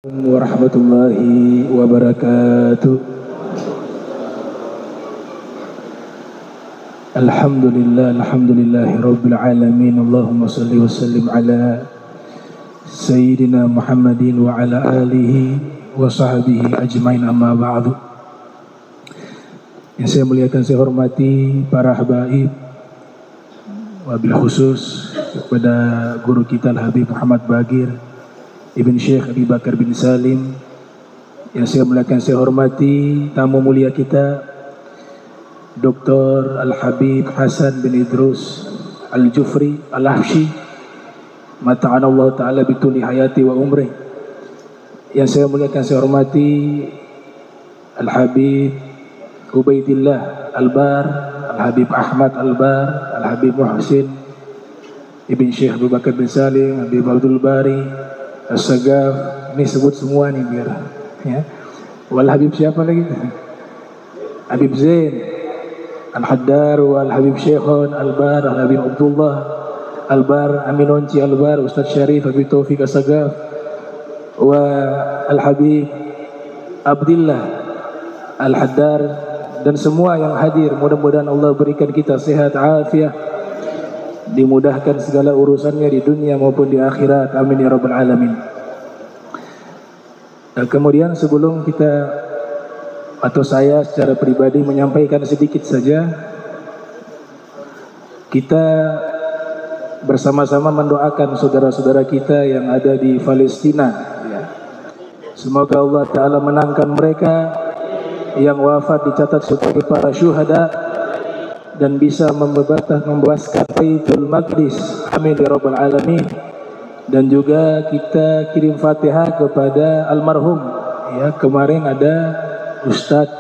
Warahmatullahi wabarakatuh. Alhamdulillahi rabbil alamin. Allahumma salli wa sallim ala Sayyidina Muhammadin wa ala alihi wa sahbihi ajmain, amma ba'du. Yang saya muliakan, saya hormati para habaib, wabil khusus kepada guru kita Al-Habib Muhammad Bagir Ibn Syekh Abi Bakar bin Salim. Yang saya muliakan, saya hormati tamu mulia kita Dr. Al-Habib Hasan bin Idrus Al-Jufri Al-Hafshi, mata'anallahu ta'ala bituli hayati wa umrih. Yang saya muliakan, saya hormati Al-Habib Ubaidillah Al-Bar, Al-Habib Ahmad Al-Bar, Al-Habib Muhsin Ibn Syekh Abu Bakar bin Salim, Habib Abdul Bari As-Sagaf. Ini sebut semua nih biar ya. Wal Habib siapa lagi? Habib Zain Al-Haddar, wal Habib Syekhon Al-Bar, Al-Habib Abdullah Al-Bar, Amin Onci Al-Bar, Ustaz Syarif Habib Taufik As-Sagaf, wa Al-Habib Abdillah Al-Haddar, dan semua yang hadir. Mudah-mudahan Allah berikan kita sehat afiat, dimudahkan segala urusannya di dunia maupun di akhirat, amin ya rabbal alamin. Kemudian sebelum kita atau saya secara pribadi menyampaikan sedikit saja, kita bersama-sama mendoakan saudara-saudara kita yang ada di Palestina ya. Semoga Allah Ta'ala menangkan mereka yang wafat dicatat sebagai para syuhada dan bisa membebaskan Baitul Maqdis, amin ya rabbal alamin. Dan juga kita kirim Fatihah kepada almarhum ya. Kemarin ada Ustadz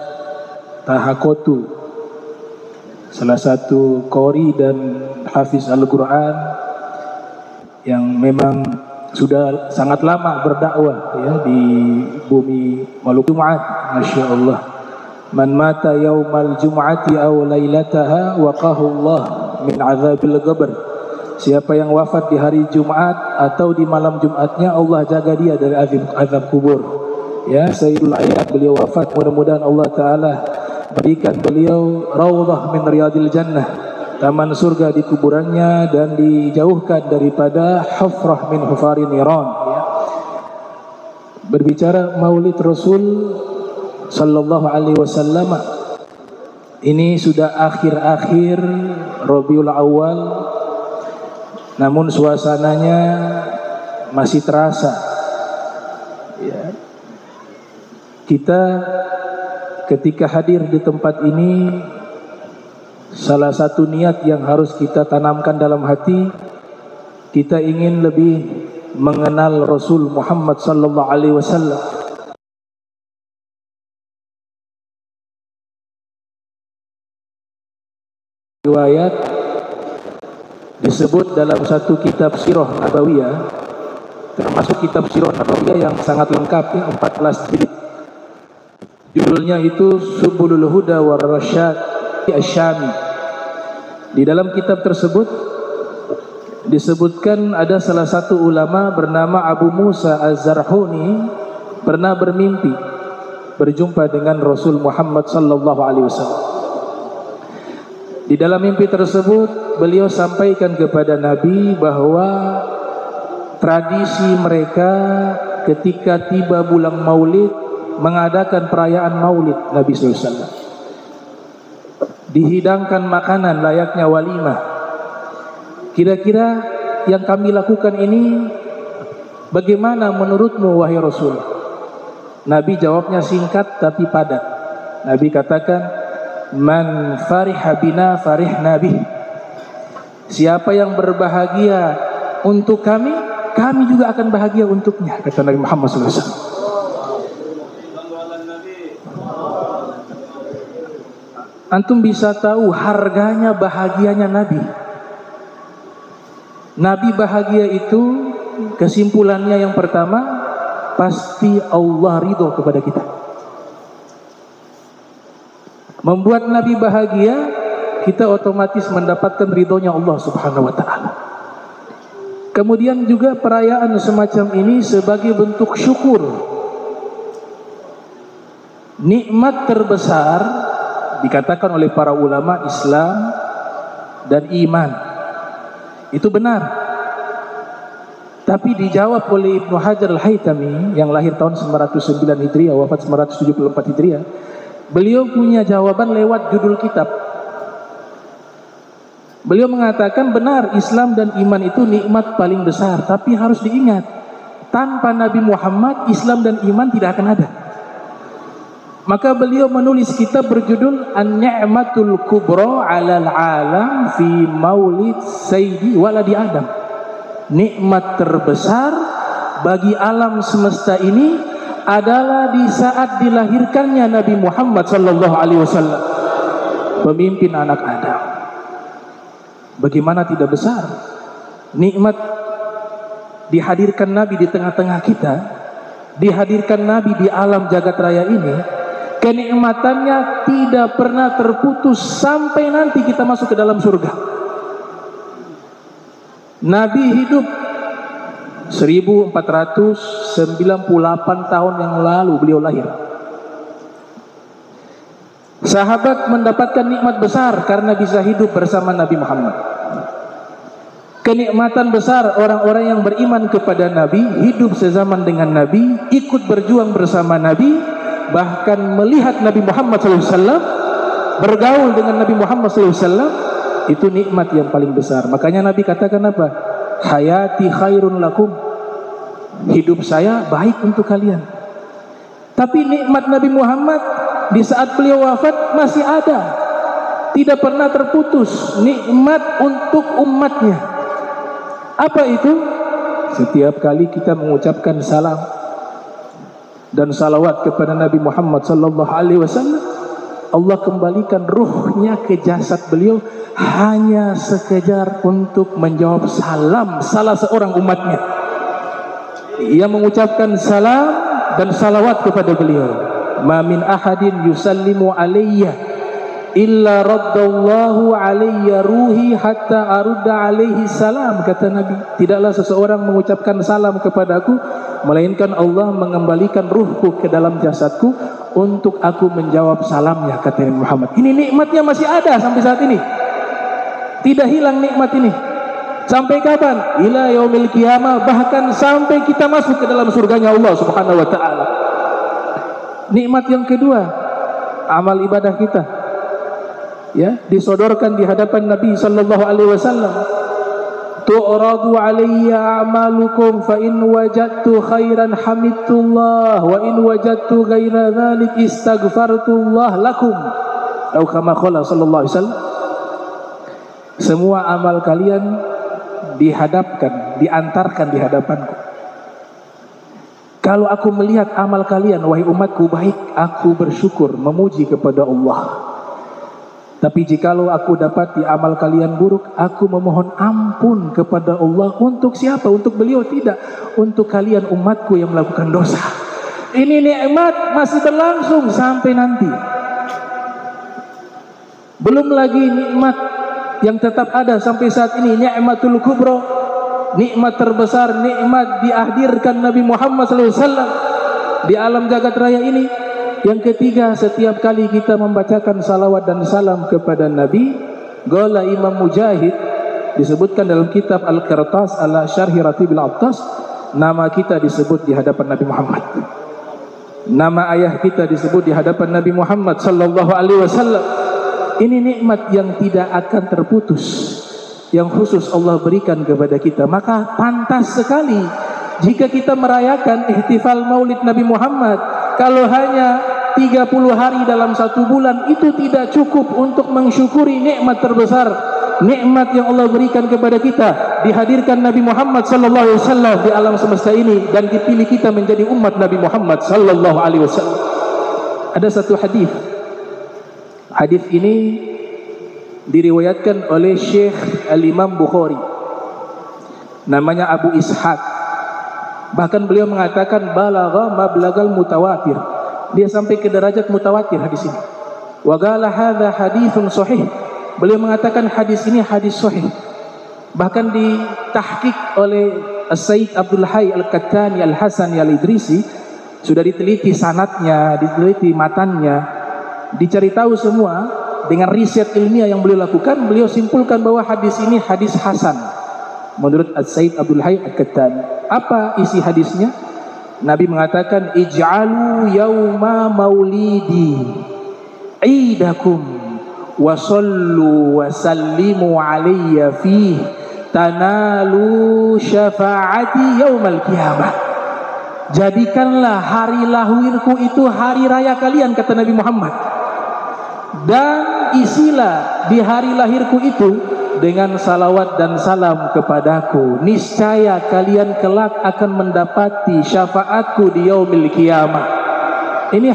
Tahakotu, salah satu qori dan hafiz Al-Quran yang memang sudah sangat lama berdakwah ya di bumi Maluku. Masya Allah. Man mata yaumal jum'ati aw lailataha waqahu Allah min azabil qabr. Siapa yang wafat di hari Jumat atau di malam Jumatnya, Allah jaga dia dari azab kubur. Ya, Sayyidul Ayat beliau wafat, mudah-mudahan Allah Ta'ala berikan beliau raudhah min riyadil jannah, taman surga di kuburannya, dan dijauhkan daripada hufrah min hufarin niran ya. Berbicara Maulid Rasul sallallahu alaihi wasallam, ini sudah akhir-akhir Rabiul Awal, namun suasananya masih terasa ya. Kita ketika hadir di tempat ini, salah satu niat yang harus kita tanamkan dalam hati, kita ingin lebih mengenal Rasul Muhammad sallallahu alaihi wasallam. Riwayat disebut dalam satu kitab Sirah Nabawiyah, termasuk kitab Sirah Nabawiyah yang sangat lengkap ya, 14 jilid. Judulnya itu Subulul Huda war Rasyad Asy-Syami. Di dalam kitab tersebut disebutkan ada salah satu ulama bernama Abu Musa Az-Zarhuni pernah bermimpi berjumpa dengan Rasul Muhammad sallallahu alaihi wasallam. Di dalam mimpi tersebut beliau sampaikan kepada Nabi bahwa tradisi mereka ketika tiba bulan Maulid mengadakan perayaan Maulid Nabi SAW. Dihidangkan makanan layaknya walimah. Kira-kira yang kami lakukan ini bagaimana menurutmu wahai Rasul? Nabi jawabnya singkat tapi padat. Nabi katakan, man fariha bina farihna bih. Siapa yang berbahagia untuk kami, kami juga akan bahagia untuknya, kata Nabi Muhammad SAW. Antum bisa tahu harganya bahagianya Nabi. Nabi bahagia itu kesimpulannya yang pertama, pasti Allah ridho kepada kita. Membuat Nabi bahagia, kita otomatis mendapatkan ridhonya Allah Subhanahu wa ta'ala. Kemudian juga perayaan semacam ini sebagai bentuk syukur nikmat terbesar dikatakan oleh para ulama Islam dan iman. Itu benar. Tapi dijawab oleh Ibnu Hajar Al-Haytami yang lahir tahun 909 Hijriah, wafat 974 Hijriah. Beliau punya jawaban lewat judul kitab. Beliau mengatakan benar Islam dan iman itu nikmat paling besar, tapi harus diingat tanpa Nabi Muhammad Islam dan iman tidak akan ada. Maka beliau menulis kitab berjudul An-Ni'matul Kubra 'alal 'alam fi Maulid Sayyidi Waladi Adam. Nikmat terbesar bagi alam semesta ini adalah di saat dilahirkannya Nabi Muhammad sallallahu alaihi wasallam, pemimpin anak Adam. Bagaimana tidak besar nikmat dihadirkan Nabi di tengah-tengah kita, dihadirkan Nabi di alam jagat raya ini. Kenikmatannya tidak pernah terputus sampai nanti kita masuk ke dalam surga. Nabi hidup 1498 tahun yang lalu beliau lahir. Sahabat mendapatkan nikmat besar karena bisa hidup bersama Nabi Muhammad. Kenikmatan besar orang-orang yang beriman kepada Nabi, hidup sezaman dengan Nabi, ikut berjuang bersama Nabi, bahkan melihat Nabi Muhammad SAW, bergaul dengan Nabi Muhammad SAW. Itu nikmat yang paling besar. Makanya Nabi katakan apa? Hayati khairun lakum. Hidup saya baik untuk kalian. Tapi nikmat Nabi Muhammad di saat beliau wafat masih ada. Tidak pernah terputus. Nikmat untuk umatnya. Apa itu? Setiap kali kita mengucapkan salam dan salawat kepada Nabi Muhammad sallallahu alaihi wasallam, Allah kembalikan ruhnya ke jasad beliau hanya sekedar untuk menjawab salam salah seorang umatnya. Ia mengucapkan salam dan salawat kepada beliau. Ma min ahadin yusallimu alayya illa raddallahu alayya ruhi hatta arudda alaihi salam, kata Nabi. Tidaklah seseorang mengucapkan salam kepadaku melainkan Allah mengembalikan ruhku ke dalam jasadku untuk aku menjawab salamnya, kata Nabi Muhammad. Ini nikmatnya masih ada sampai saat ini. Tidak hilang nikmat ini. Sampai kapan? Ila yaumil qiyamah, bahkan sampai kita masuk ke dalam surganya Allah Subhanahu wa taala. Nikmat yang kedua, amal ibadah kita. Ya, disodorkan di hadapan Nabi sallallahu alaihi wasallam. Tu'radu alayya a'malukum fa in wajadtu khairan hamidullah wa in wajadtu ghaira dzalik istaghfartullah lakum. Atau kama qala sallallahu alaihi wasallam. Semua amal kalian dihadapkan, diantarkan di hadapanku. Kalau aku melihat amal kalian, wahai umatku, baik, aku bersyukur, memuji kepada Allah. Tapi jikalau aku dapati amal kalian buruk, aku memohon ampun kepada Allah. Untuk siapa? Untuk beliau? Tidak. Untuk kalian umatku yang melakukan dosa. Ini nikmat masih berlangsung sampai nanti. Belum lagi nikmat yang tetap ada sampai saat ini, ni'matul kubra, nikmat terbesar, nikmat dihadirkan Nabi Muhammad SAW di alam jagat raya ini. Yang ketiga, setiap kali kita membacakan salawat dan salam kepada Nabi, qala Imam Mujahid, disebutkan dalam kitab Al-Qirtas ala Syarhi Ratibil Attas, nama kita disebut di hadapan Nabi Muhammad, nama ayah kita disebut di hadapan Nabi Muhammad sallallahu alaihi wasallam. Ini nikmat yang tidak akan terputus, yang khusus Allah berikan kepada kita. Maka pantas sekali jika kita merayakan ihtifal Maulid Nabi Muhammad. Kalau hanya 30 hari dalam satu bulan, itu tidak cukup untuk mensyukuri nikmat terbesar, nikmat yang Allah berikan kepada kita, dihadirkan Nabi Muhammad sallallahu alaihi wasallam di alam semesta ini dan dipilih kita menjadi umat Nabi Muhammad sallallahu alaihi wasallam. Ada satu hadis. Hadis ini diriwayatkan oleh Syekh Al-Imam Bukhari, namanya Abu Ishaq. Bahkan beliau mengatakan balagha mablagal mutawatir, dia sampai ke derajat mutawatir hadis ini. Wa qala hadza haditsun sahih, beliau mengatakan hadis ini hadis sahih. Bahkan ditahqiq oleh Sayyid Abdul Hayy Al-Kattani Al-Hasani Al-Idrisi, Sudah diteliti sanadnya, diteliti matannya, dicari tahu semua. Dengan riset ilmiah yang beliau lakukan, beliau simpulkan bahwa hadis ini hadis hasan menurut As-Sayyid Abdul Hayy Al-Kattani. Apa isi hadisnya? Nabi mengatakan, ij'alu yauma maulidi idakum wa sallu wa sallimu alayya fihi tanalu syafaati yaumal qiyamah. Jadikanlah hari lahirku itu hari raya kalian, kata Nabi Muhammad, dan isilah di hari lahirku itu dengan salawat dan salam kepadaku. Niscaya kalian kelak akan mendapati syafaatku di yaumil qiyamah. Ini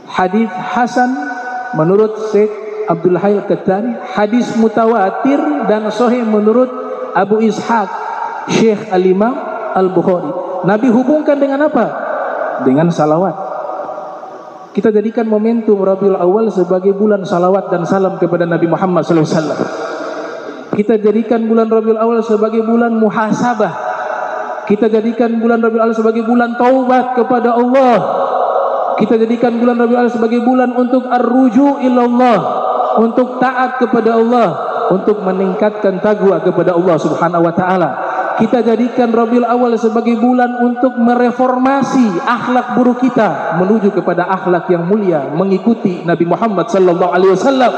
hadis hasan menurut Syekh Abdul Hayy Al-Kattani, hadis mutawatir dan sahih menurut Abu Ishaq Syekh Al-Imam Al-Bukhari. Nabi hubungkan dengan apa? Dengan salawat. Kita jadikan momentum Rabiul Awal sebagai bulan salawat dan salam kepada Nabi Muhammad SAW. Kita jadikan bulan Rabiul Awal sebagai bulan muhasabah. Kita jadikan bulan Rabiul Awal sebagai bulan taubat kepada Allah. Kita jadikan bulan Rabiul Awal sebagai bulan untuk ar-ruju' ilallah, untuk taat kepada Allah, untuk meningkatkan taqwa kepada Allah Subhanahu wa taala. Kita jadikan Rabiul Awal sebagai bulan untuk mereformasi akhlak buruk kita menuju kepada akhlak yang mulia, mengikuti Nabi Muhammad sallallahu alaihi wasallam.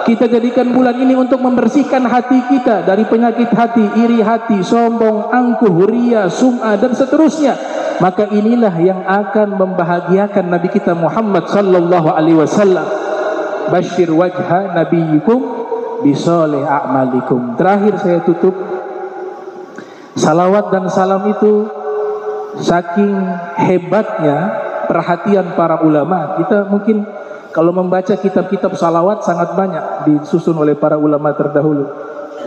Kita jadikan bulan ini untuk membersihkan hati kita dari penyakit hati, iri hati, sombong, angkuh, riya, sum'ah dan seterusnya. Maka inilah yang akan membahagiakan Nabi kita Muhammad sallallahu alaihi wasallam. Basyir wajha nabiyikum bisoleh a'malikum. Terakhir saya tutup, salawat dan salam itu saking hebatnya perhatian para ulama. Kita mungkin kalau membaca kitab-kitab salawat sangat banyak disusun oleh para ulama terdahulu.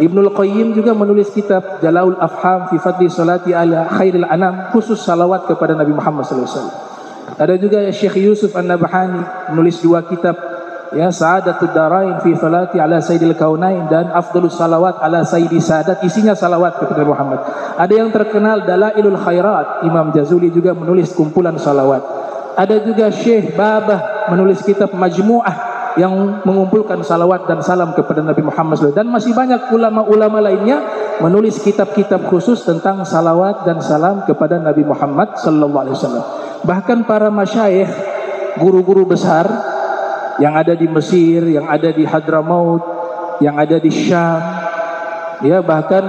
Ibnul Qayyim juga menulis kitab Jala'ul Afham fi Fadli Salati ala Khairil Anam, khusus salawat kepada Nabi Muhammad SAW. Ada juga Syekh Yusuf An-Nabhani menulis dua kitab, ya, Sa'adatud Darain fi Salati ala Sayyidil Kaunain dan Afdalus Salawat ala Sayyidi Sadat, isinya salawat kepada Muhammad. Ada yang terkenal Dalailul Khairat, Imam Jazuli juga menulis kumpulan salawat. Ada juga Syekh Babah menulis kitab Majmu'ah yang mengumpulkan salawat dan salam kepada Nabi Muhammad SAW. Dan masih banyak ulama-ulama lainnya menulis kitab-kitab khusus tentang salawat dan salam kepada Nabi Muhammad SAW. Bahkan para masyayikh, guru-guru besar yang ada di Mesir, yang ada di Hadramaut, yang ada di Syam, ya, bahkan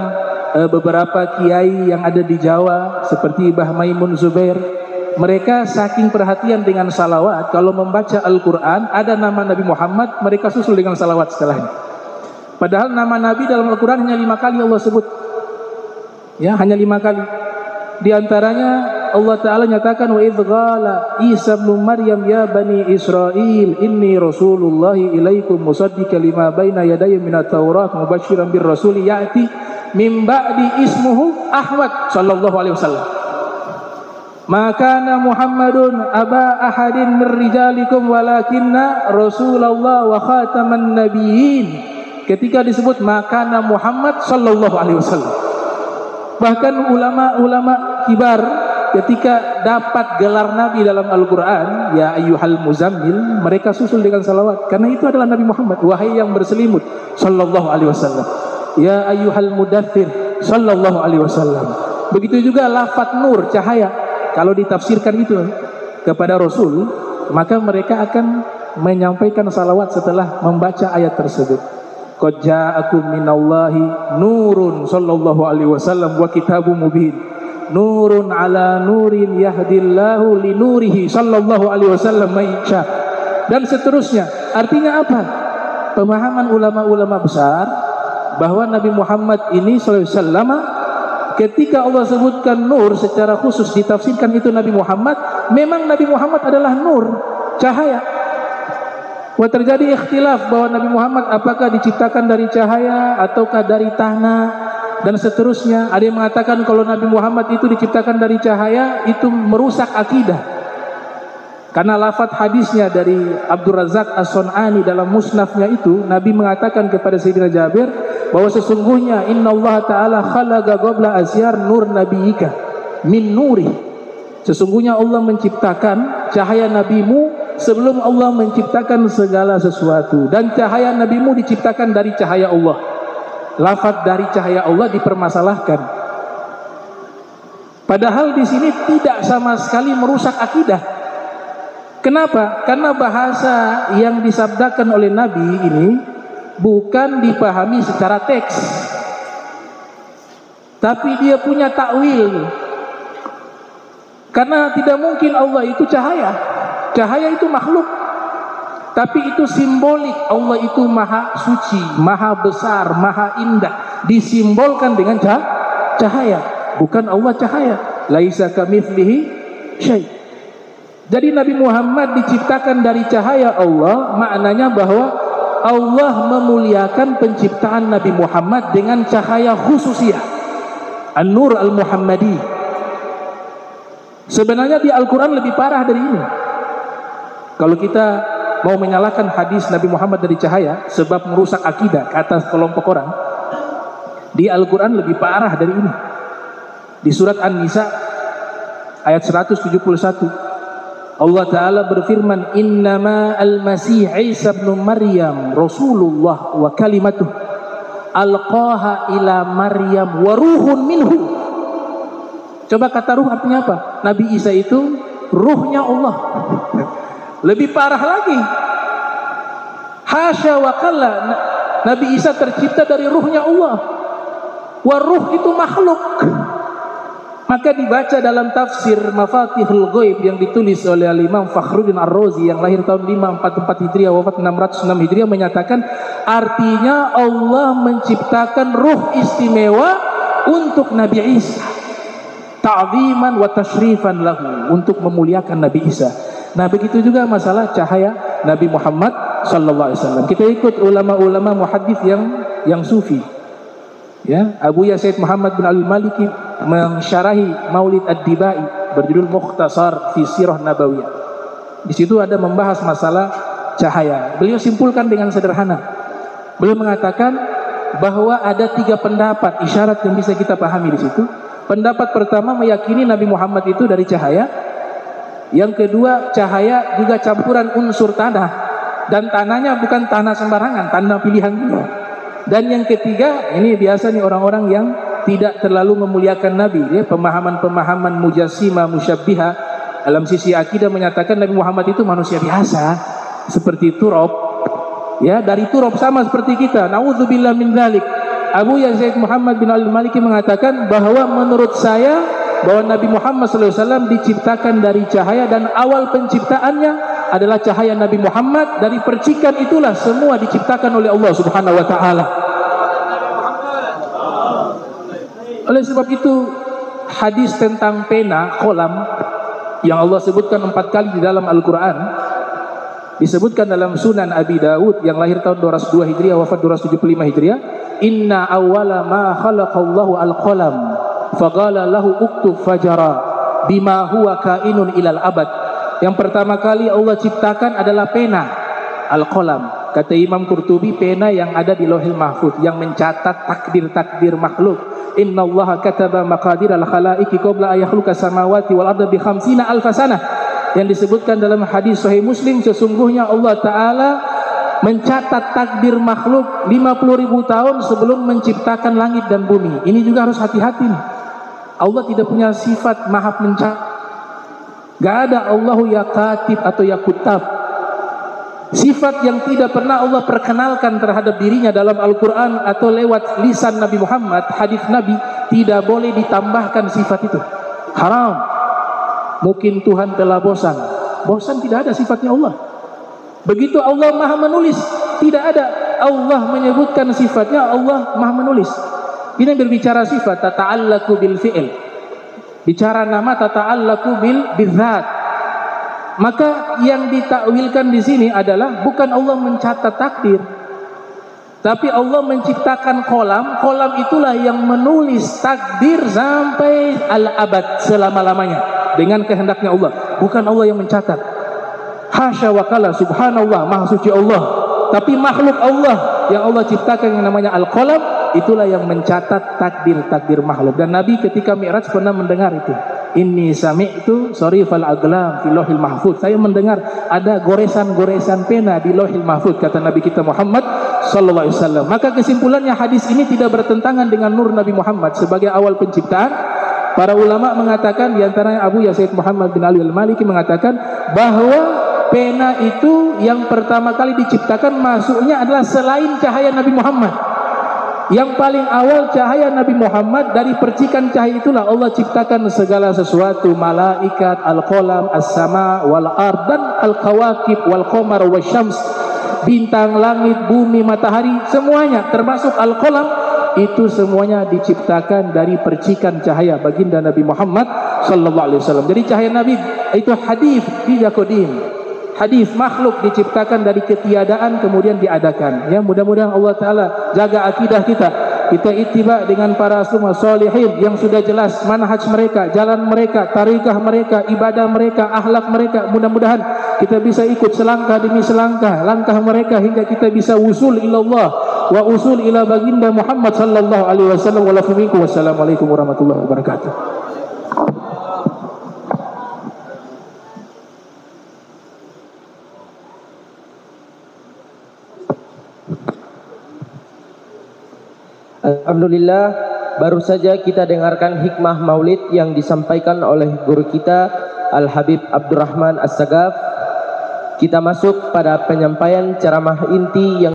beberapa kiai yang ada di Jawa seperti Mbah Maimun Zubair, mereka saking perhatian dengan salawat, kalau membaca Al-Quran ada nama Nabi Muhammad, mereka susul dengan salawat setelahnya. Padahal nama Nabi dalam Al-Quran hanya 5 kali Allah sebut, ya, hanya 5 kali. Di antaranya Allah Ta'ala nyatakan, wa idh qala Isa ibn Maryam ya bani Israel inni rasulullahi ilaikum musaddiqan lima baina yadayya minat taurat mubasysyiran bir rasuli ya'ti min ba'di ismuhu Ahmad sallallahu alaihi wasallam. Maka Muhammadun aba ahadin min rijalikum walakinna Rasulullah wa khataman nabiyyin. Ketika disebut maka Muhammad sallallahu alaihi wasallam, bahkan ulama-ulama kibar ketika dapat gelar Nabi dalam Al-Quran, ya ayyuhal muzammil, mereka susul dengan salawat, karena itu adalah Nabi Muhammad, wahai yang berselimut sallallahu alaihi wasallam. Ya ayyuhal mudaththir sallallahu alaihi wasallam. Begitu juga lafaz nur, cahaya, kalau ditafsirkan itu kepada Rasul, maka mereka akan menyampaikan salawat setelah membaca ayat tersebut. Qad ja'akum minallahi nurun sallallahu alaihi wasallam wa kitabun mubin. Nurun ala nurin yahdillahu li nurihi sallallahu alaihi wasallam maisha. Dan seterusnya. Artinya apa? Pemahaman ulama-ulama besar bahwa Nabi Muhammad ini sallallahu alaihi wasallam, ketika Allah sebutkan nur secara khusus ditafsirkan itu Nabi Muhammad, memang Nabi Muhammad adalah nur, cahaya. Wah, terjadi ikhtilaf bahwa Nabi Muhammad apakah diciptakan dari cahaya ataukah dari tanah dan seterusnya. Ada yang mengatakan kalau Nabi Muhammad itu diciptakan dari cahaya, itu merusak akidah. Karena lafaz hadisnya dari Abdul Razak As-Sun'ani dalam musnafnya itu, Nabi mengatakan kepada Sayyidina Jabir bahwa sesungguhnya innallaha ta'ala khalaqa qabla asyar nur nabiyika min nuri. Sesungguhnya Allah menciptakan cahaya nabimu sebelum Allah menciptakan segala sesuatu, dan cahaya nabimu diciptakan dari cahaya Allah. Lafaz dari cahaya Allah dipermasalahkan. Padahal di sini tidak sama sekali merusak akidah. Kenapa? Karena bahasa yang disabdakan oleh Nabi ini bukan dipahami secara teks, tapi dia punya takwil. Karena tidak mungkin Allah itu cahaya. Cahaya itu makhluk, tapi itu simbolik. Allah itu maha suci, maha besar, maha indah, disimbolkan dengan cahaya. Bukan Allah cahaya. Laisa kamitslihi syai'. Jadi Nabi Muhammad diciptakan dari cahaya Allah, maknanya bahwa Allah memuliakan penciptaan Nabi Muhammad dengan cahaya khususiyah, An-Nur Al-Muhammadi. Sebenarnya di Al-Quran lebih parah dari ini. Kalau kita mau menyalahkan hadis Nabi Muhammad dari cahaya sebab merusak akidah kata kelompok orang, di Al-Quran lebih parah dari ini. Di surat An-Nisa ayat 171 Allah Ta'ala berfirman, Innama al-Masih Isa ibn Maryam Rasulullah wa kalimatuh alqaha ila Maryam wa ruhun minhu. Coba kata ruh artinya apa? Nabi Isa itu ruhnya Allah. Lebih parah lagi. Hasya wa kalla, Nabi Isa tercipta dari ruhnya Allah. Wa ruh itu makhluk. Maka dibaca dalam tafsir Mafatihul Ghaib yang ditulis oleh Al-Imam Fakhruddin Ar-Razi yang lahir tahun 544 Hijriah wafat 606 Hijriah, menyatakan artinya Allah menciptakan ruh istimewa untuk Nabi Isa, ta'ziman wa tashrifan lahu, untuk memuliakan Nabi Isa. Nah, begitu juga masalah cahaya Nabi Muhammad sallallahu alaihi wasallam. Kita ikut ulama-ulama muhaddits yang sufi. Ya, Abu Yazid Muhammad bin Al-Maliki mensyarahi Maulid Ad-Dibai berjudul Mukhtasar fi Sirah Nabawiyah. Di situ ada membahas masalah cahaya. Beliau simpulkan dengan sederhana. Beliau mengatakan bahwa ada 3 pendapat isyarat yang bisa kita pahami di situ. Pendapat pertama meyakini Nabi Muhammad itu dari cahaya. Yang kedua, cahaya juga campuran unsur tanah, dan tanahnya bukan tanah sembarangan, tanah pilihan dia. Dan yang ketiga, ini biasa nih orang-orang yang tidak terlalu memuliakan Nabi, ya, pemahaman-pemahaman mujassimah, musyabbiha dalam sisi akidah menyatakan Nabi Muhammad itu manusia biasa seperti turab, ya, dari turab sama seperti kita. Nauzubillah min dzalik. Abu Yazid Muhammad bin Al-Maliki mengatakan bahwa menurut saya bahwa Nabi Muhammad SAW diciptakan dari cahaya, dan awal penciptaannya adalah cahaya Nabi Muhammad. Dari percikan itulah semua diciptakan oleh Allah Subhanahu wa taala. Oleh sebab itu, hadis tentang pena, kolam, yang Allah sebutkan 4 kali di dalam Al-Quran, disebutkan dalam Sunan Abi Dawud yang lahir tahun 202 Hijriah wafat 275 Hijriah. Inna awwala ma khalaqallahu al-qalam faqala lahu uktub fajara bima huwa kainun ilal abad. Yang pertama kali Allah ciptakan adalah pena, al-qalam. Kata Imam Qurtubi, pena yang ada di Lauhil Mahfuz yang mencatat takdir-takdir makhluk. Innallaha kataba maqadir al-khalaiqi qabla an yakhluqa samawati wal arda bi 50 alf sanah. Yang disebutkan dalam hadis Sahih Muslim, sesungguhnya Allah Ta'ala mencatat takdir makhluk 50.000 tahun sebelum menciptakan langit dan bumi. Ini juga harus hati-hati. Allah tidak punya sifat maha mencatat. Gak ada Allahu ya katib atau ya kutab. Sifat yang tidak pernah Allah perkenalkan terhadap dirinya dalam Al-Quran atau lewat lisan Nabi Muhammad, hadis Nabi, tidak boleh ditambahkan sifat itu. Haram. Mungkin Tuhan telah bosan. Bosan tidak ada sifatnya Allah. Begitu Allah maha menulis, tidak ada Allah menyebutkan sifatnya Allah maha menulis. Ini berbicara sifat, tata'allaku bil fi'il. Bicara nama, tata'allaku bil bidzat. Maka yang ditakwilkan di sini adalah bukan Allah mencatat takdir, tapi Allah menciptakan kolam. Kolam itulah yang menulis takdir sampai al-abad, selama-lamanya, dengan kehendaknya Allah. Bukan Allah yang mencatat. Hasya wa kalla, subhanallah, maha suci Allah. Tapi makhluk Allah yang Allah ciptakan yang namanya al-qalam, itulah yang mencatat takdir-takdir makhluk. Dan Nabi ketika Mi'raj pernah mendengar itu. inni sami'tu sarifal aglam fi lauhil mahfuz. Saya mendengar ada goresan-goresan pena di lauhil mahfuz, kata Nabi kita Muhammad sallallahu alaihi wasallam. Maka kesimpulannya hadis ini tidak bertentangan dengan nur Nabi Muhammad sebagai awal penciptaan. Para ulama mengatakan, di antaranya Abu Yazid Muhammad bin Ali al-Maliki mengatakan bahwa pena itu yang pertama kali diciptakan masuknya adalah selain cahaya Nabi Muhammad. Yang paling awal cahaya Nabi Muhammad, dari percikan cahaya itulah Allah ciptakan segala sesuatu, malaikat, al-qalam, as-sama wal ard, dan al-kawakib wal qamar wasyams, bintang, langit, bumi, matahari, semuanya termasuk al-qalam. Itu semuanya diciptakan dari percikan cahaya baginda Nabi Muhammad sallallahu alaihi wasallam. Jadi cahaya Nabi itu hadis tidak qadim. Hadis makhluk diciptakan dari ketiadaan kemudian diadakan. Ya, mudah-mudahan Allah taala jaga akidah kita. Kita ittiba dengan para salafus shalihin yang sudah jelas manhaj mereka, jalan mereka, tarikah mereka, ibadah mereka, akhlak mereka. Mudah-mudahan kita bisa ikut selangkah demi selangkah langkah mereka hingga kita bisa usul ilallah wa usul ila baginda Muhammad sallallahu alaihi wasallam. Wassalamualaikum warahmatullahi wabarakatuh. Alhamdulillah, baru saja kita dengarkan hikmah maulid yang disampaikan oleh guru kita Al-Habib Abdurrahman As-Sagaf. Kita masuk pada penyampaian ceramah inti yang